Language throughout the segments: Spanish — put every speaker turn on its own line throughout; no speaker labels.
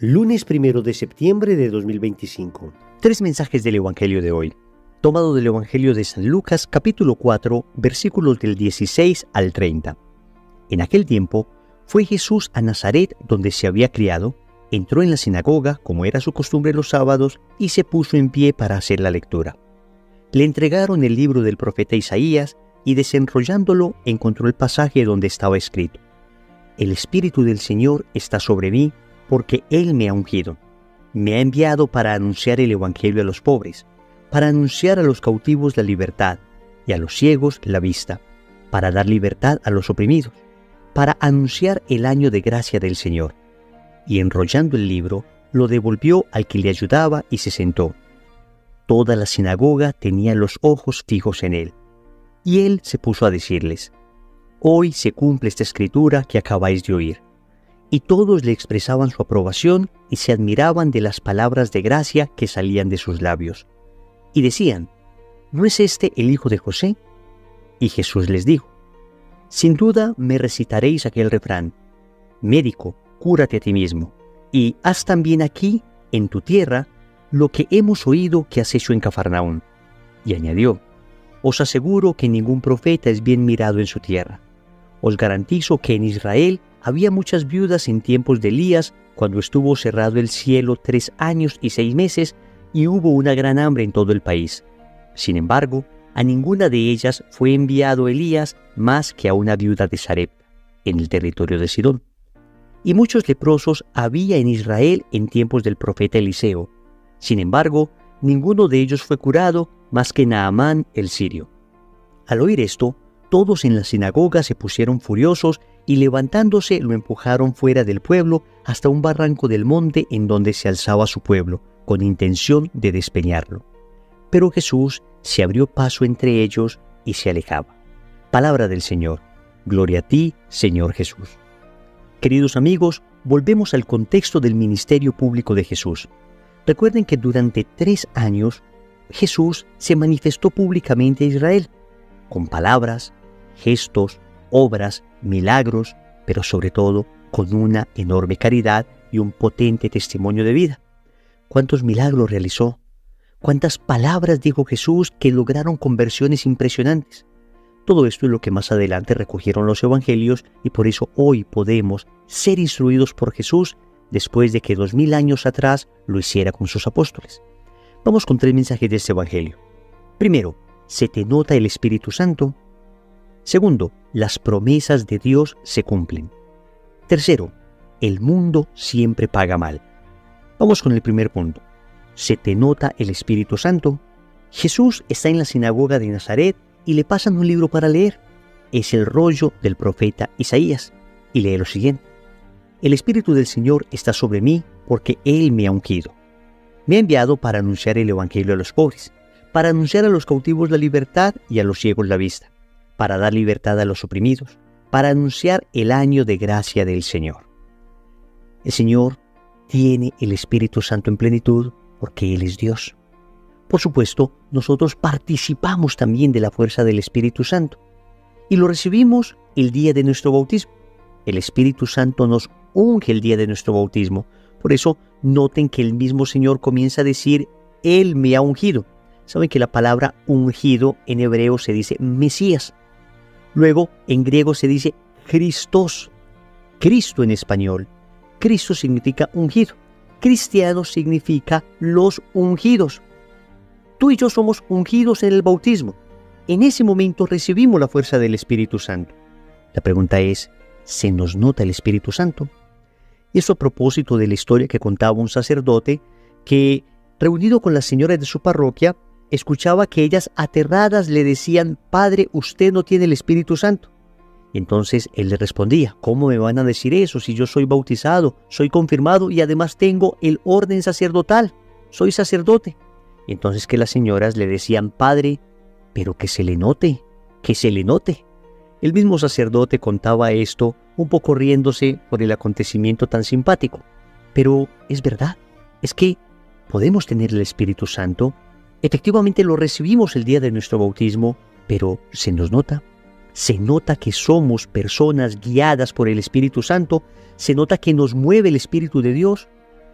Lunes 1 de septiembre de 2025.
Tres mensajes del Evangelio de hoy, tomado del Evangelio de San Lucas, capítulo 4, versículos del 16 al 30. En aquel tiempo, fue Jesús a Nazaret, donde se había criado, entró en la sinagoga, como era su costumbre los sábados, y se puso en pie para hacer la lectura. Le entregaron el libro del profeta Isaías, y desenrollándolo, encontró el pasaje donde estaba escrito: El Espíritu del Señor está sobre mí, porque Él me ha ungido. Me ha enviado para anunciar el Evangelio a los pobres, para anunciar a los cautivos la libertad y a los ciegos la vista, para dar libertad a los oprimidos, para anunciar el año de gracia del Señor. Y enrollando el libro, lo devolvió al que le ayudaba y se sentó. Toda la sinagoga tenía los ojos fijos en él. Y él se puso a decirles: Hoy se cumple esta escritura que acabáis de oír. Y todos le expresaban su aprobación y se admiraban de las palabras de gracia que salían de sus labios. Y decían: ¿No es este el hijo de José? Y Jesús les dijo: Sin duda me recitaréis aquel refrán: Médico, cúrate a ti mismo, y haz también aquí, en tu tierra, lo que hemos oído que has hecho en Cafarnaún. Y añadió: Os aseguro que ningún profeta es bien mirado en su tierra. Os garantizo que en Israel había muchas viudas en tiempos de Elías, cuando estuvo cerrado el cielo 3 años y 6 meses, y hubo una gran hambre en todo el país. Sin embargo, a ninguna de ellas fue enviado Elías más que a una viuda de Sarepta, en el territorio de Sidón. Y muchos leprosos había en Israel en tiempos del profeta Eliseo. Sin embargo, ninguno de ellos fue curado más que Naamán el sirio. Al oír esto, todos en la sinagoga se pusieron furiosos y levantándose lo empujaron fuera del pueblo hasta un barranco del monte en donde se alzaba su pueblo, con intención de despeñarlo. Pero Jesús se abrió paso entre ellos y se alejaba. Palabra del Señor. Gloria a ti, Señor Jesús. Queridos amigos, volvemos al contexto del ministerio público de Jesús. Recuerden que durante 3 años Jesús se manifestó públicamente a Israel, con palabras, gestos, obras, milagros, pero sobre todo con una enorme caridad y un potente testimonio de vida. ¿Cuántos milagros realizó? ¿Cuántas palabras dijo Jesús que lograron conversiones impresionantes? Todo esto es lo que más adelante recogieron los evangelios y por eso hoy podemos ser instruidos por Jesús después de que 2000 años atrás lo hiciera con sus apóstoles. Vamos con 3 mensajes de este evangelio. Primero, ¿se te nota el Espíritu Santo? Segundo, las promesas de Dios se cumplen. Tercero, el mundo siempre paga mal. Vamos con el primer punto. ¿Se te nota el Espíritu Santo? Jesús está en la sinagoga de Nazaret y le pasan un libro para leer. Es el rollo del profeta Isaías. Y lee lo siguiente: El Espíritu del Señor está sobre mí porque Él me ha ungido. Me ha enviado para anunciar el Evangelio a los pobres, para anunciar a los cautivos la libertad y a los ciegos la vista, para dar libertad a los oprimidos, para anunciar el año de gracia del Señor. El Señor tiene el Espíritu Santo en plenitud porque Él es Dios. Por supuesto, nosotros participamos también de la fuerza del Espíritu Santo y lo recibimos el día de nuestro bautismo. El Espíritu Santo nos unge el día de nuestro bautismo. Por eso, noten que el mismo Señor comienza a decir: Él me ha ungido. Saben que la palabra ungido en hebreo se dice Mesías. Luego, en griego se dice Christos, Cristo en español. Cristo significa ungido. Cristiano significa los ungidos. Tú y yo somos ungidos en el bautismo. En ese momento recibimos la fuerza del Espíritu Santo. La pregunta es: ¿se nos nota el Espíritu Santo? Y eso a propósito de la historia que contaba un sacerdote que, reunido con las señoras de su parroquia, escuchaba que ellas aterradas le decían: Padre, usted no tiene el Espíritu Santo. Y entonces él le respondía: ¿Cómo me van a decir eso si yo soy bautizado, soy confirmado y además tengo el orden sacerdotal? Soy sacerdote. Y entonces que las señoras le decían: Padre, pero que se le note, que se le note. El mismo sacerdote contaba esto, un poco riéndose por el acontecimiento tan simpático. Pero es verdad, es que podemos tener el Espíritu Santo. Efectivamente lo recibimos el día de nuestro bautismo, pero ¿se nos nota? Se nota que somos personas guiadas por el Espíritu Santo, se nota que nos mueve el Espíritu de Dios.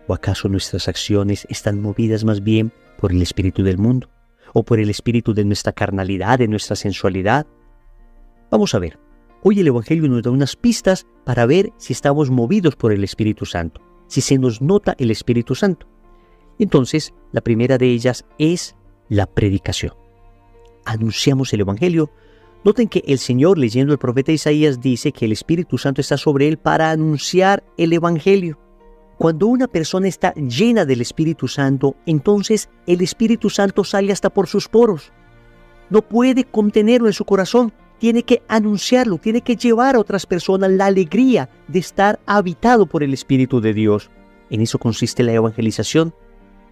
¿O acaso nuestras acciones están movidas más bien por el espíritu del mundo? ¿O por el espíritu de nuestra carnalidad, de nuestra sensualidad? Vamos a ver. Hoy el Evangelio nos da unas pistas para ver si estamos movidos por el Espíritu Santo, si se nos nota el Espíritu Santo. Entonces, la primera de ellas es la predicación. Anunciamos el Evangelio. Noten que el Señor, leyendo el profeta Isaías, dice que el Espíritu Santo está sobre él para anunciar el Evangelio. Cuando una persona está llena del Espíritu Santo, entonces el Espíritu Santo sale hasta por sus poros. No puede contenerlo en su corazón. Tiene que anunciarlo, tiene que llevar a otras personas la alegría de estar habitado por el Espíritu de Dios. En eso consiste la evangelización.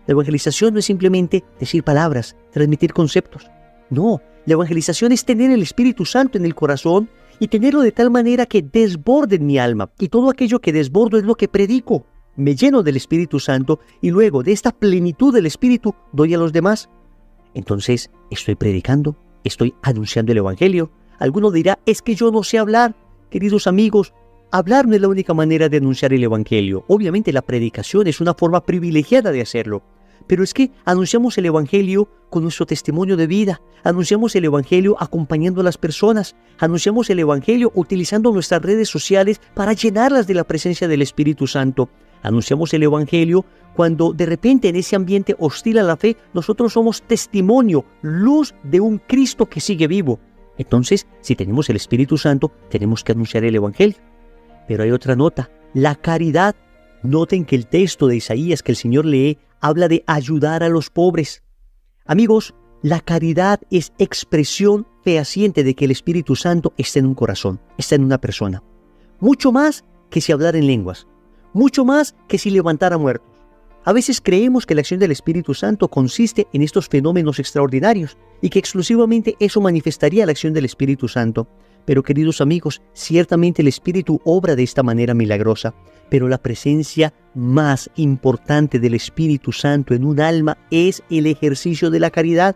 La evangelización no es simplemente decir palabras, transmitir conceptos. No, la evangelización es tener el Espíritu Santo en el corazón y tenerlo de tal manera que desborde en mi alma. Y todo aquello que desbordo es lo que predico. Me lleno del Espíritu Santo y luego de esta plenitud del Espíritu doy a los demás. Entonces, estoy predicando, estoy anunciando el Evangelio. Alguno dirá, es que yo no sé hablar. Queridos amigos, hablar no es la única manera de anunciar el Evangelio. Obviamente la predicación es una forma privilegiada de hacerlo. Pero es que anunciamos el Evangelio con nuestro testimonio de vida. Anunciamos el Evangelio acompañando a las personas. Anunciamos el Evangelio utilizando nuestras redes sociales para llenarlas de la presencia del Espíritu Santo. Anunciamos el Evangelio cuando de repente en ese ambiente hostil a la fe nosotros somos testimonio, luz de un Cristo que sigue vivo. Entonces, si tenemos el Espíritu Santo, tenemos que anunciar el Evangelio. Pero hay otra nota, la caridad. Noten que el texto de Isaías que el Señor lee habla de ayudar a los pobres. Amigos, la caridad es expresión fehaciente de que el Espíritu Santo está en un corazón, está en una persona. Mucho más que si hablar en lenguas, mucho más que si levantara muertos. A veces creemos que la acción del Espíritu Santo consiste en estos fenómenos extraordinarios y que exclusivamente eso manifestaría la acción del Espíritu Santo. Pero queridos amigos, ciertamente el Espíritu obra de esta manera milagrosa, pero la presencia más importante del Espíritu Santo en un alma es el ejercicio de la caridad.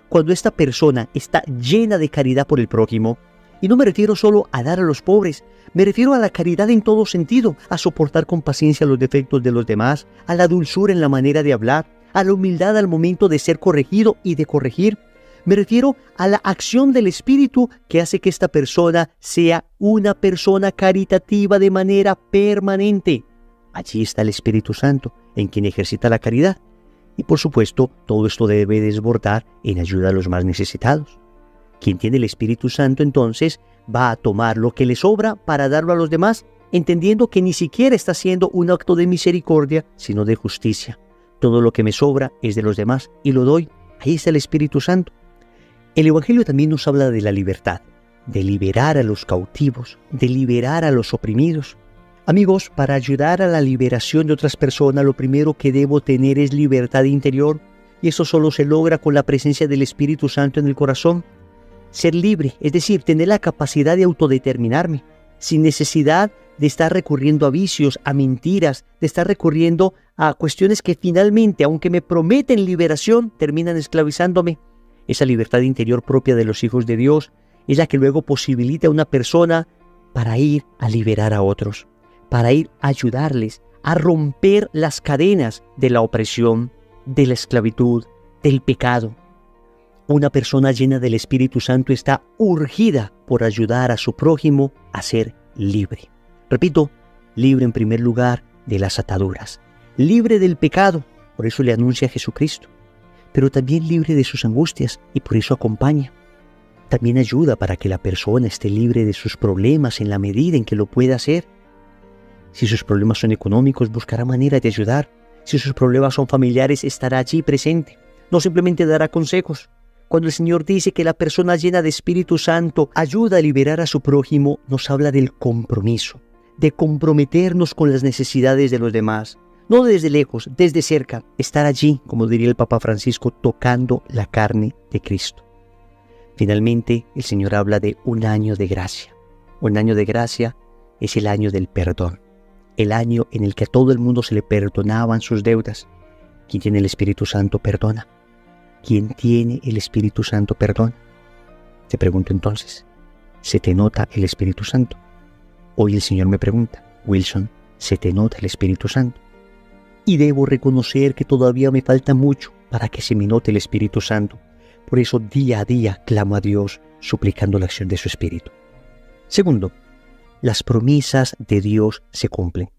Cuando esta persona está llena de caridad por el prójimo, y no me refiero solo a dar a los pobres, me refiero a la caridad en todo sentido, a soportar con paciencia los defectos de los demás, a la dulzura en la manera de hablar, a la humildad al momento de ser corregido y de corregir. Me refiero a la acción del Espíritu que hace que esta persona sea una persona caritativa de manera permanente. Allí está el Espíritu Santo, en quien ejercita la caridad. Y por supuesto, todo esto debe desbordar en ayuda a los más necesitados. Quien tiene el Espíritu Santo entonces va a tomar lo que le sobra para darlo a los demás, entendiendo que ni siquiera está haciendo un acto de misericordia, sino de justicia. Todo lo que me sobra es de los demás y lo doy. Ahí está el Espíritu Santo. El Evangelio también nos habla de la libertad, de liberar a los cautivos, de liberar a los oprimidos. Amigos, para ayudar a la liberación de otras personas, lo primero que debo tener es libertad interior, y eso solo se logra con la presencia del Espíritu Santo en el corazón. Ser libre, es decir, tener la capacidad de autodeterminarme, sin necesidad de estar recurriendo a vicios, a mentiras, de estar recurriendo a cuestiones que finalmente, aunque me prometen liberación, terminan esclavizándome. Esa libertad interior propia de los hijos de Dios es la que luego posibilita a una persona para ir a liberar a otros, para ir a ayudarles a romper las cadenas de la opresión, de la esclavitud, del pecado. Una persona llena del Espíritu Santo está urgida por ayudar a su prójimo a ser libre. Repito, libre en primer lugar de las ataduras, libre del pecado, por eso le anuncia a Jesucristo, pero también libre de sus angustias y por eso acompaña. También ayuda para que la persona esté libre de sus problemas en la medida en que lo pueda hacer. Si sus problemas son económicos, buscará manera de ayudar. Si sus problemas son familiares, estará allí presente. No simplemente dará consejos. Cuando el Señor dice que la persona llena de Espíritu Santo ayuda a liberar a su prójimo, nos habla del compromiso, de comprometernos con las necesidades de los demás. No desde lejos, desde cerca, estar allí, como diría el Papa Francisco, tocando la carne de Cristo. Finalmente, el Señor habla de un año de gracia. Un año de gracia es el año del perdón, el año en el que a todo el mundo se le perdonaban sus deudas. Quien tiene el Espíritu Santo perdona. Quien tiene el Espíritu Santo perdona. Te pregunto entonces, ¿se te nota el Espíritu Santo? Hoy el Señor me pregunta, Wilson, ¿se te nota el Espíritu Santo? y debo reconocer que todavía me falta mucho para que se me note el Espíritu Santo. Por eso día a día clamo a Dios suplicando la acción de su Espíritu. Segundo, las promesas de Dios se cumplen.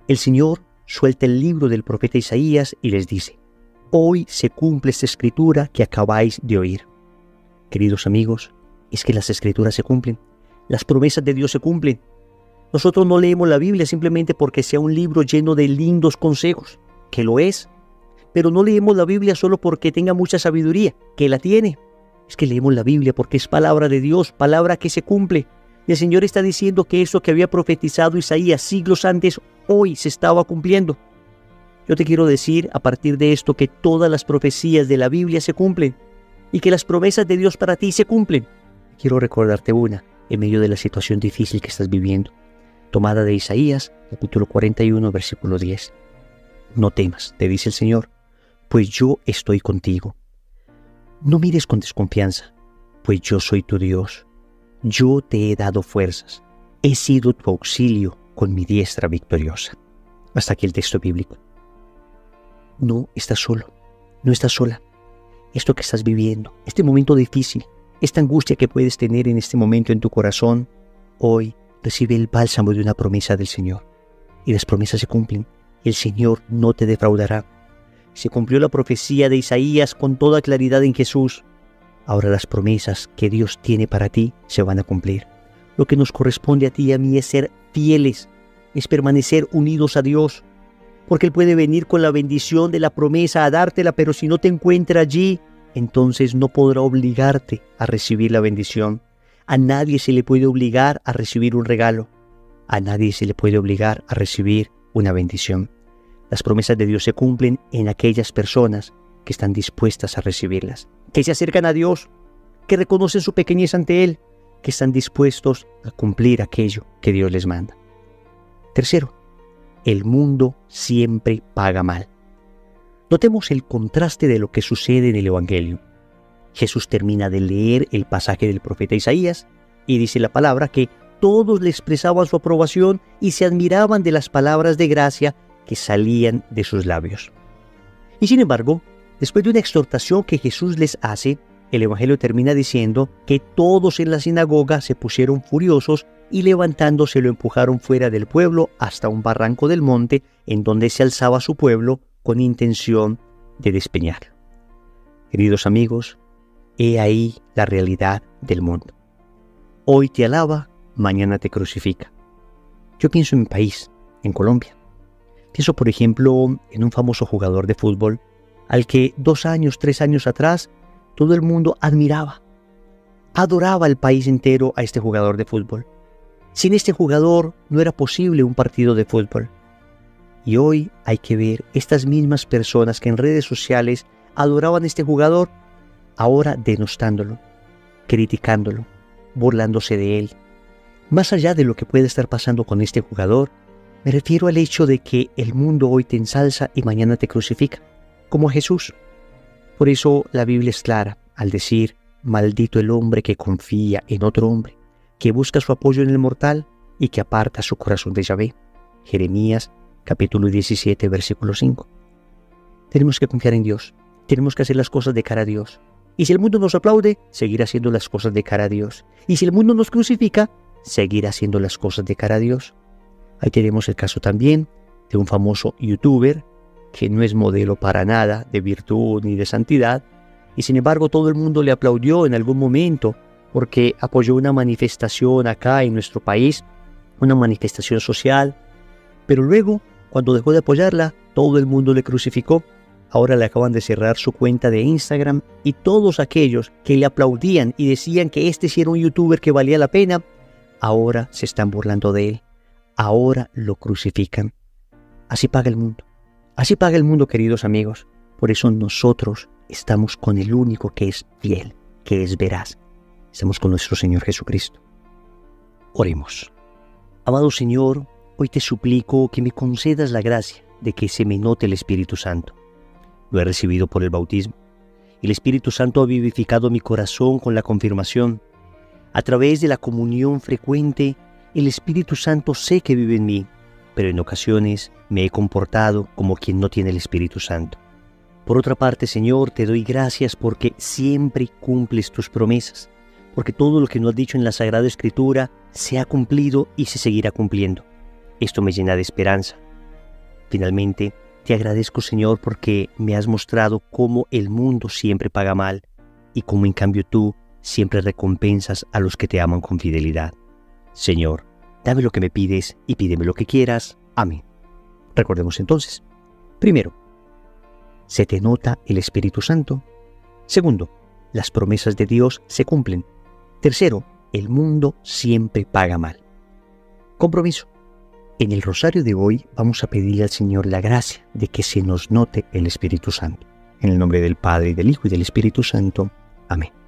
El Señor suelta el libro del profeta Isaías y les dice: hoy se cumple esta escritura que acabáis de oír. Queridos amigos, es que las escrituras se cumplen, las promesas de Dios se cumplen. Nosotros no leemos la Biblia simplemente porque sea un libro lleno de lindos consejos, que lo es, pero no leemos la Biblia solo porque tenga mucha sabiduría, que la tiene. Es que leemos la Biblia porque es palabra de Dios, palabra que se cumple. Y el Señor está diciendo que eso que había profetizado Isaías siglos antes, hoy se estaba cumpliendo. Yo te quiero decir a partir de esto que todas las profecías de la Biblia se cumplen y que las promesas de Dios para ti se cumplen. Quiero recordarte una en medio de la situación difícil que estás viviendo, tomada de Isaías, capítulo 41, versículo 10. No temas, te dice el Señor, pues yo estoy contigo. No mires con desconfianza, pues yo soy tu Dios. Yo te he dado fuerzas, he sido tu auxilio con mi diestra victoriosa. Hasta aquí el texto bíblico. No estás solo, no estás sola. Esto que estás viviendo, este momento difícil, esta angustia que puedes tener en este momento en tu corazón, hoy recibe el bálsamo de una promesa del Señor. Y las promesas se cumplen. El Señor no te defraudará. Se cumplió la profecía de Isaías con toda claridad en Jesús. Ahora las promesas que Dios tiene para ti se van a cumplir. Lo que nos corresponde a ti y a mí es ser fieles, es permanecer unidos a Dios, porque Él puede venir con la bendición de la promesa a dártela, pero si no te encuentra allí, entonces no podrá obligarte a recibir la bendición. A nadie se le puede obligar a recibir un regalo. A nadie se le puede obligar a recibir una bendición. Las promesas de Dios se cumplen en aquellas personas que están dispuestas a recibirlas, que se acercan a Dios, que reconocen su pequeñez ante Él, que están dispuestos a cumplir aquello que Dios les manda. Tercero, el mundo siempre paga mal. Notemos el contraste de lo que sucede en el Evangelio. Jesús termina de leer el pasaje del profeta Isaías y dice la palabra que todos le expresaban su aprobación y se admiraban de las palabras de gracia que salían de sus labios. Y sin embargo, después de una exhortación que Jesús les hace, el Evangelio termina diciendo que todos en la sinagoga se pusieron furiosos y levantándose lo empujaron fuera del pueblo hasta un barranco del monte en donde se alzaba su pueblo con intención de despeñarlo. Queridos amigos, he ahí la realidad del mundo. Hoy te alaba, mañana te crucifica. Yo pienso en mi país, en Colombia. Pienso, por ejemplo, en un famoso jugador de fútbol al que 2 años, 3 años atrás todo el mundo admiraba, adoraba el país entero a este jugador de fútbol. Sin este jugador no era posible un partido de fútbol. Y hoy hay que ver estas mismas personas que en redes sociales adoraban a este jugador, ahora denostándolo, criticándolo, burlándose de él. Más allá de lo que puede estar pasando con este jugador, me refiero al hecho de que el mundo hoy te ensalza y mañana te crucifica, como a Jesús. Por eso la Biblia es clara al decir: maldito el hombre que confía en otro hombre, que busca su apoyo en el mortal y que aparta su corazón de Yahvé. Jeremías capítulo 17, versículo 5. Tenemos que confiar en Dios, tenemos que hacer las cosas de cara a Dios. Y si el mundo nos aplaude, seguir haciendo las cosas de cara a Dios. Y si el mundo nos crucifica, seguir haciendo las cosas de cara a Dios. Ahí tenemos el caso también de un famoso youtuber que no es modelo para nada de virtud ni de santidad, y sin embargo todo el mundo le aplaudió en algún momento porque apoyó una manifestación acá en nuestro país, una manifestación social, pero luego, cuando dejó de apoyarla, todo el mundo le crucificó. Ahora le acaban de cerrar su cuenta de Instagram y todos aquellos que le aplaudían y decían que este sí era un youtuber que valía la pena, ahora se están burlando de él, ahora lo crucifican. Así paga el mundo. Así paga el mundo, queridos amigos. Por eso nosotros estamos con el único que es fiel, que es veraz. Estamos con nuestro Señor Jesucristo. Oremos. Amado Señor, hoy te suplico que me concedas la gracia de que se me note el Espíritu Santo. Lo he recibido por el bautismo. El Espíritu Santo ha vivificado mi corazón con la confirmación. A través de la comunión frecuente, el Espíritu Santo sé que vive en mí. pero en ocasiones me he comportado como quien no tiene el Espíritu Santo. Por otra parte, Señor, te doy gracias porque siempre cumples tus promesas, porque todo lo que nos has dicho en la Sagrada Escritura se ha cumplido y se seguirá cumpliendo. Esto me llena de esperanza. Finalmente, te agradezco, Señor, porque me has mostrado cómo el mundo siempre paga mal y cómo en cambio tú siempre recompensas a los que te aman con fidelidad. Señor, dame lo que me pides y pídeme lo que quieras. Amén. Recordemos entonces. Primero, se te nota el Espíritu Santo. Segundo, las promesas de Dios se cumplen. Tercero, el mundo siempre paga mal. Compromiso. En el rosario de hoy vamos a pedirle al Señor la gracia de que se nos note el Espíritu Santo. En el nombre del Padre, y del Hijo, y del Espíritu Santo. Amén.